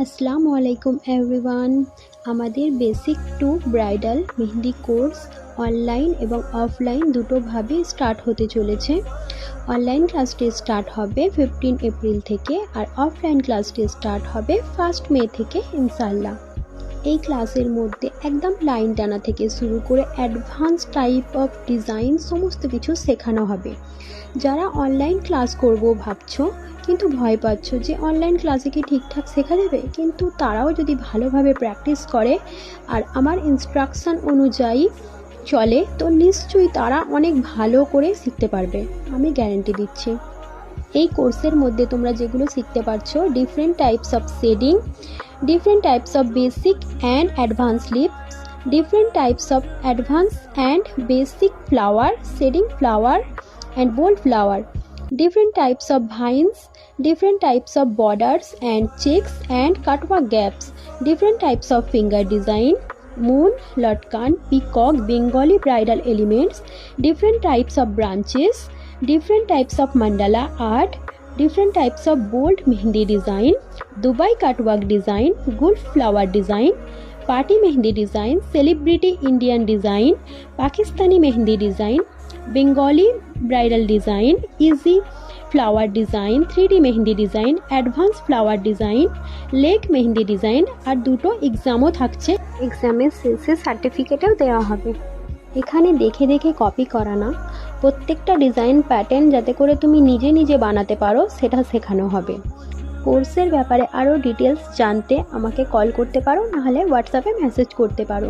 আসসালামু আলাইকুম এভরিওয়ান। আমাদের basic to bridal mehendi course online এবং অফলাইন দুটোভাবে স্টার্ট হতে চলেছে। অনলাইন ক্লাসটি স্টার্ট হবে 15 এপ্রিল থেকে আর অফলাইন ক্লাসটি স্টার্ট হবে 1 মে থেকে ইনশাল্লাহ। এই ক্লাসের মধ্যে একদম লাইন টানা থেকে শুরু করে অ্যাডভান্স টাইপ অফ ডিজাইন সমস্ত কিছু শেখানো হবে। যারা অনলাইন ক্লাস করব ভাবছো কিন্তু ভয় পাচ্ছ যে অনলাইন ক্লাসে কি ঠিকঠাক শেখা যাবে, কিন্তু তারাও যদি ভালোভাবে প্র্যাকটিস করে আর আমার ইনস্ট্রাকশন অনুযায়ী চলে তো নিশ্চয়ই তারা অনেক ভালো করে শিখতে পারবে, আমি গ্যারান্টি দিচ্ছি। এই কোর্সের মধ্যে তোমরা যেগুলো শিখতে পারছো different types of shading, different types of basic and advanced lips, different types of advanced and basic flower, shading flower and bold flower, different types of vines, different types of borders and checks and cutwork gaps, different types of finger design, moon, latkan, peacock, Bengali bridal elements, different types of branches, different types of mandala art, different types of bold mehendi design, Dubai cutwork design, gulf flower design, party mehendi design, celebrity Indian design, Pakistani mehendi design, Bengali bridal design, easy flower design, 3D mehendi design, advanced flower design, leg mehendi design আর দুটো এক্সামও থাকছে। এক্সামের শেষে সার্টিফিকেটও দেওয়া হবে। এখানে দেখে দেখে copy করা না, প্রত্যেকটা ডিজাইন প্যাটার্ন যাতে করে তুমি নিজে নিজে বানাতে পারো সেটা শেখানো হবে। কোর্সের ব্যাপারে আরও ডিটেলস জানতে আমাকে কল করতে পারো, নাহলে হোয়াটসঅ্যাপে মেসেজ করতে পারো।